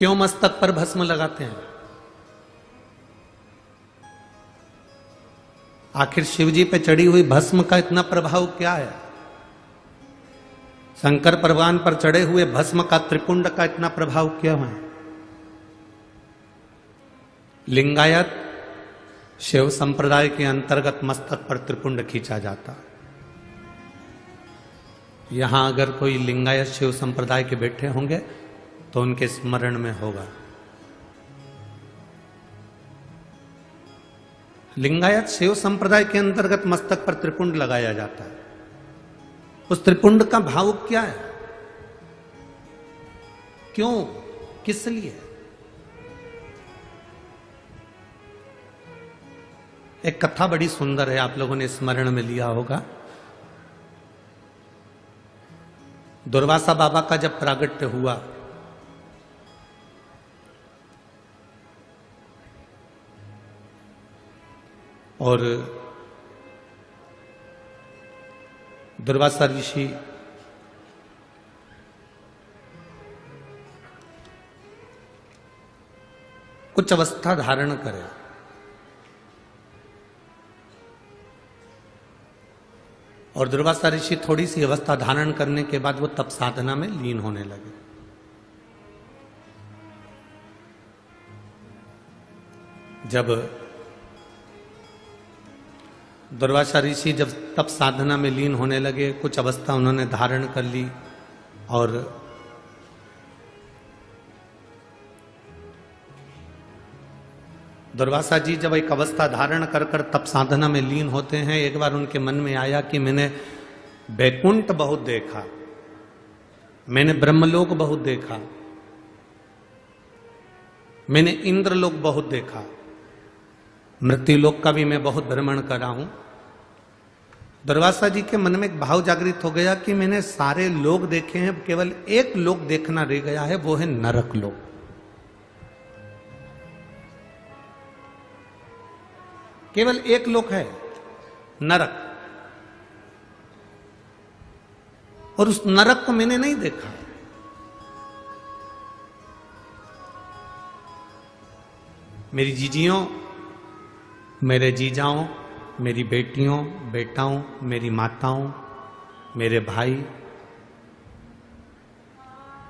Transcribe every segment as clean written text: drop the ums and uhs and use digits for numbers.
क्यों मस्तक पर भस्म लगाते हैं? आखिर शिवजी पे चढ़ी हुई भस्म का इतना प्रभाव क्या है? शंकर भगवान पर चढ़े हुए भस्म का, त्रिपुंड का इतना प्रभाव क्यों है? लिंगायत शिव संप्रदाय के अंतर्गत मस्तक पर त्रिपुंड खींचा जाता। यहां अगर कोई लिंगायत शिव संप्रदाय के बैठे होंगे तो उनके स्मरण में होगा। लिंगायत शिव संप्रदाय के अंतर्गत मस्तक पर त्रिपुंड लगाया जाता है। उस त्रिपुंड का भाव क्या है? क्यों, किस लिए? एक कथा बड़ी सुंदर है, आप लोगों ने स्मरण में लिया होगा। दुर्वासा बाबा का जब प्रागट्य हुआ और दुर्वासा ऋषि कुछ अवस्था धारण करे और दुर्वासा ऋषि थोड़ी सी अवस्था धारण करने के बाद वो तप साधना में लीन होने लगे। जब दुर्वासा ऋषि जब तप साधना में लीन होने लगे, कुछ अवस्था उन्होंने धारण कर ली और दुर्वासा जी जब एक अवस्था धारण कर कर तप साधना में लीन होते हैं, एक बार उनके मन में आया कि मैंने वैकुंठ बहुत देखा, मैंने ब्रह्मलोक बहुत देखा, मैंने इंद्रलोक बहुत देखा, मृत्युलोक का भी मैं बहुत भ्रमण करा हूं। दुर्वासा जी के मन में एक भाव जागृत हो गया कि मैंने सारे लोक देखे हैं, केवल एक लोक देखना रह गया है, वो है नरक लोक। केवल एक लोक है, नरक, और उस नरक को मैंने नहीं देखा। मेरी जीजियों, मेरे जीजाओं, मेरी बेटियों, बेटाओं, मेरी माताओं, मेरे भाई,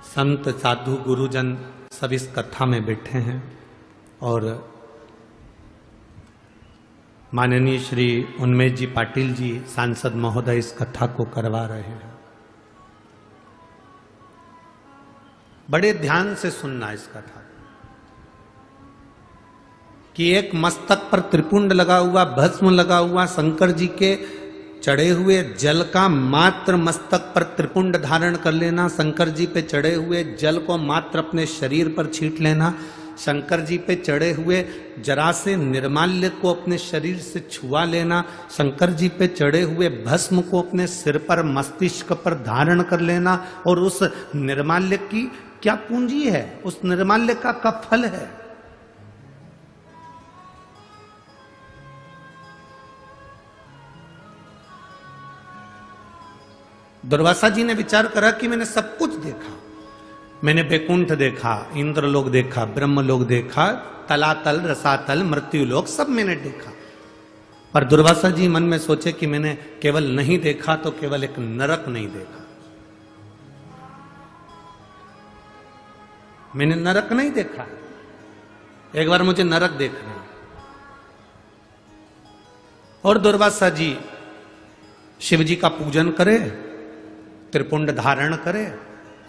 संत साधु गुरुजन सब इस कथा में बैठे हैं और माननीय श्री उन्मेष जी पाटिल जी सांसद महोदय इस कथा को करवा रहे हैं। बड़े ध्यान से सुनना इस कथा कि एक मस्तक पर त्रिपुंड लगा हुआ, भस्म लगा हुआ, शंकर जी के चढ़े हुए जल का मात्र मस्तक पर त्रिपुंड धारण कर लेना, शंकर जी पे चढ़े हुए जल को मात्र अपने शरीर पर छींट लेना, शंकर जी पे चढ़े हुए जरा से निर्माल्य को अपने शरीर से छुआ लेना, शंकर जी पे चढ़े हुए भस्म को अपने सिर पर, मस्तिष्क पर धारण कर लेना, और उस निर्माल्य की क्या पूंजी है, उस निर्माल्य का फल है। दुर्वासा जी ने विचार करा कि मैंने सब कुछ देखा, मैंने वैकुंठ देखा, इंद्रलोक देखा, ब्रह्मलोक देखा, तलातल, रसातल, मृत्युलोक सब मैंने देखा। पर दुर्वासा जी मन में सोचे कि मैंने केवल नहीं देखा तो केवल एक नरक नहीं देखा, मैंने नरक नहीं देखा, एक बार मुझे नरक देखना। और दुर्वासा जी शिव जी का पूजन करे, त्रिपुंड धारण करे,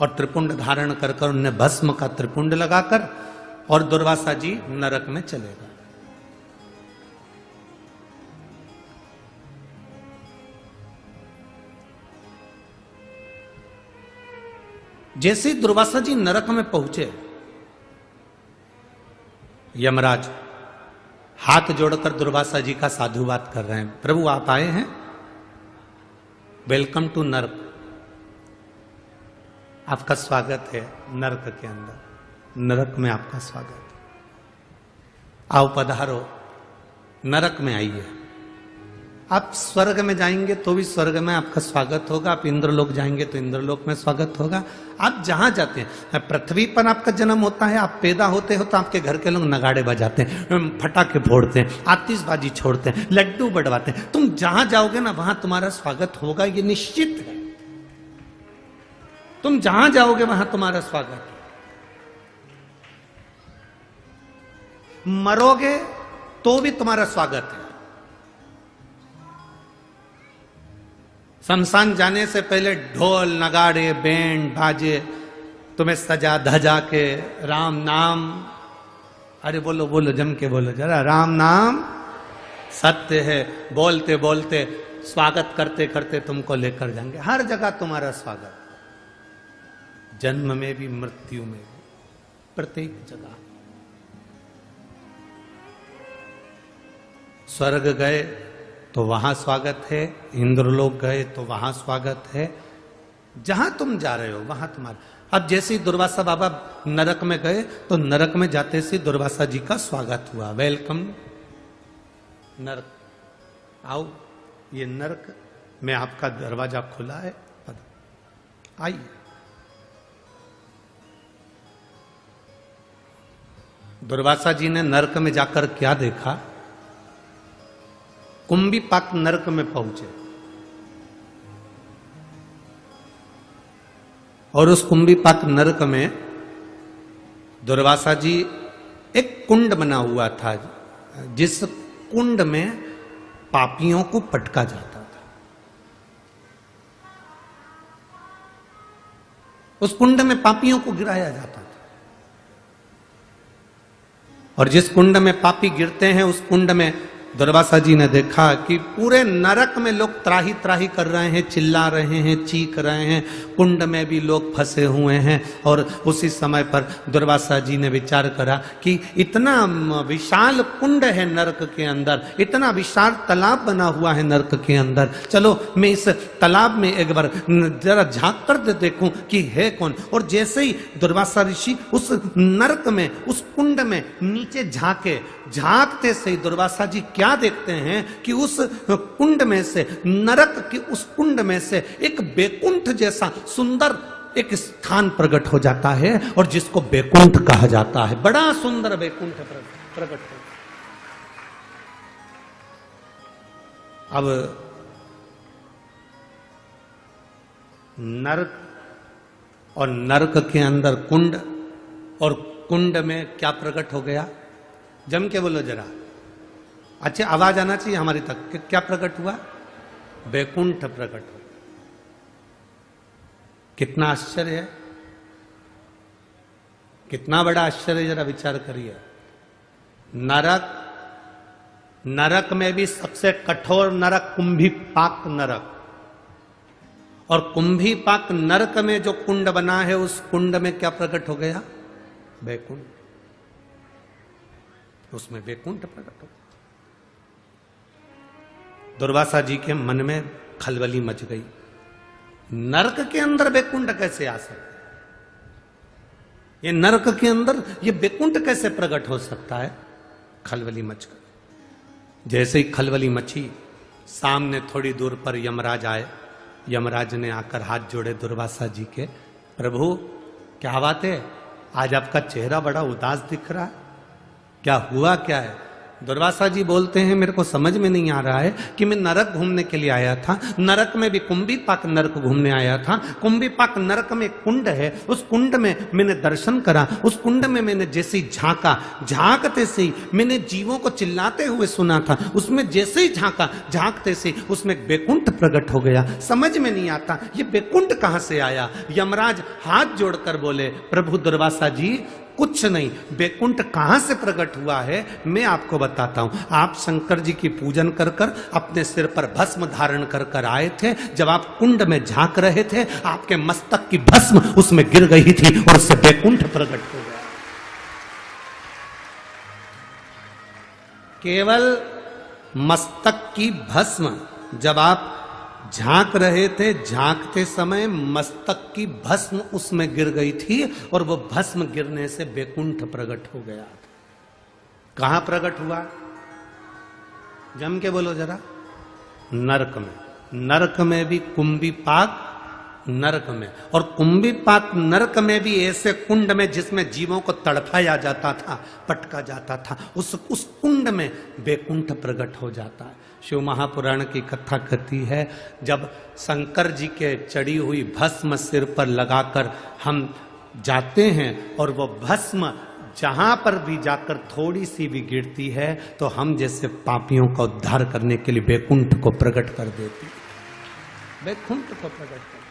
और त्रिपुंड धारण कर कर उन्हें भस्म का त्रिपुंड लगाकर और दुर्वासा जी नरक में चले गए। जैसे ही दुर्वासा जी नरक में पहुंचे, यमराज हाथ जोड़कर दुर्वासा जी का साधुवाद कर रहे हैं। प्रभु आप आए हैं, वेलकम टू नरक, आपका स्वागत है नरक के अंदर, नरक में आपका स्वागत है, आओ पधारो, नरक में आइए, आप स्वर्ग में जाएंगे तो भी स्वर्ग में आपका स्वागत होगा, आप इंद्रलोक जाएंगे तो इंद्रलोक में स्वागत होगा। आप जहां जाते हैं, पृथ्वी पर आपका जन्म होता है, आप पैदा होते हो तो आपके घर के लोग नगाड़े बजाते हैं, फटाके फोड़ते हैं, आतिशबाजी छोड़ते हैं, लड्डू बढ़वाते हैं। तुम जहां जाओगे ना वहां तुम्हारा स्वागत होगा, ये निश्चित है। तुम जहां जाओगे वहां तुम्हारा स्वागत है। मरोगे तो भी तुम्हारा स्वागत है। शमशान जाने से पहले ढोल नगाड़े बैंड बाजे तुम्हें सजा धजा के राम नाम, अरे बोलो बोलो जम के बोलो जरा, राम नाम सत्य है, बोलते बोलते स्वागत करते करते तुमको लेकर जाएंगे। हर जगह तुम्हारा स्वागत, जन्म में भी मृत्यु में भी, प्रत्येक जगह। स्वर्ग गए तो वहां स्वागत है, इंद्रलोक गए तो वहां स्वागत है। जहां तुम जा रहे हो वहां तुम्हारा। अब जैसे ही दुर्वासा बाबा नरक में गए तो नरक में जाते से दुर्वासा जी का स्वागत हुआ, वेलकम नरक, आओ ये नरक में आपका दरवाजा खुला है, आइए। दुर्वासा जी ने नरक में जाकर क्या देखा? कुंभीपाक नरक में पहुंचे और उस कुंभीपाक नरक में दुर्वासा जी, एक कुंड बना हुआ था जिस कुंड में पापियों को पटका जाता था। उस कुंड में पापियों को गिराया जाता था और जिस कुंड में पापी गिरते हैं उस कुंड में दुर्वासा जी ने देखा कि पूरे नरक में लोग त्राही त्राही कर रहे हैं, चिल्ला रहे हैं, चीख रहे हैं, कुंड में भी लोग फंसे हुए हैं। और उसी समय पर दुर्वासा जी ने विचार करा कि इतना विशाल कुंड है नरक के अंदर, इतना विशाल तालाब बना हुआ है नरक के अंदर, चलो मैं इस तालाब में एक बार जरा झांक कर देखूं कि है कौन। और जैसे ही दुर्वासा ऋषि उस नरक में, उस कुंड में नीचे झांके, झांकते से दुर्वासा जी क्या देखते हैं कि उस कुंड में से, नरक की उस कुंड में से एक बैकुंठ जैसा सुंदर एक स्थान प्रकट हो जाता है और जिसको बैकुंठ कहा जाता है। बड़ा सुंदर बैकुंठ प्रकट हो। अब नरक और नरक के अंदर कुंड, और कुंड में क्या प्रकट हो गया? जम के बोलो जरा, अच्छा आवाज आना चाहिए हमारी तक कि क्या प्रकट हुआ? बैकुंठ प्रकट हुआ। कितना आश्चर्य है, कितना बड़ा आश्चर्य, जरा विचार करिए। नरक, नरक में भी सबसे कठोर नरक कुंभीपाक नरक, और कुंभीपाक नरक में जो कुंड बना है उस कुंड में क्या प्रकट हो गया? बैकुंठ। उसमें बैकुंठ प्रकट हो। दुर्वासा जी के मन में खलबली मच गई, नरक के अंदर बैकुंठ कैसे आ सकता है? ये नरक के अंदर ये बैकुंठ कैसे प्रकट हो सकता है? खलबली मच गई। जैसे ही खलबली मची, सामने थोड़ी दूर पर यमराज आए। यमराज ने आकर हाथ जोड़े दुर्वासा जी के, प्रभु क्या बात है, आज आपका चेहरा बड़ा उदास दिख रहा है, क्या हुआ क्या है? दुर्वासा जी बोलते हैं, मेरे को समझ में नहीं आ रहा है कि मैं नरक घूमने के लिए आया था, नरक में भी कुंभीपाक नरक घूमने आया था। कुंभीपाक नरक में कुंड है, उस कुंड में मैंने दर्शन करा, उस कुंड में मैंने जैसे ही झांका, झांकते से ही मैंने जीवों को चिल्लाते हुए सुना था, उसमें जैसे ही झांका, झांकते से उसमें बैकुंठ प्रकट हो गया। समझ में नहीं आता ये बैकुंठ कहां से आया। यमराज हाथ जोड़कर बोले, प्रभु दुर्वासा जी कुछ नहीं, बैकुंठ कहां से प्रकट हुआ है मैं आपको बताता हूं। आप शंकर जी की पूजन कर कर अपने सिर पर भस्म धारण कर कर आए थे, जब आप कुंड में झांक रहे थे आपके मस्तक की भस्म उसमें गिर गई थी और उससे बैकुंठ प्रकट हो गया। केवल मस्तक की भस्म, जब आप झांक रहे थे, झांकते समय मस्तक की भस्म उसमें गिर गई थी और वो भस्म गिरने से बैकुंठ प्रकट हो गया। कहां प्रकट हुआ? जम के बोलो जरा। नरक में, नरक में भी कुंभी पाक नरक में, और कुंभी पाक नरक में भी ऐसे कुंड में जिसमें जीवों को तड़पाया जाता था, पटका जाता था, उस कुंड में बैकुंठ प्रकट हो जाता है। शिव महापुराण की कथा कहती है, जब शंकर जी के चढ़ी हुई भस्म सिर पर लगाकर हम जाते हैं और वो भस्म जहां पर भी जाकर थोड़ी सी भी गिरती है तो हम जैसे पापियों का उद्धार करने के लिए बैकुंठ को प्रकट कर देती है, बैकुंठ को प्रकट कर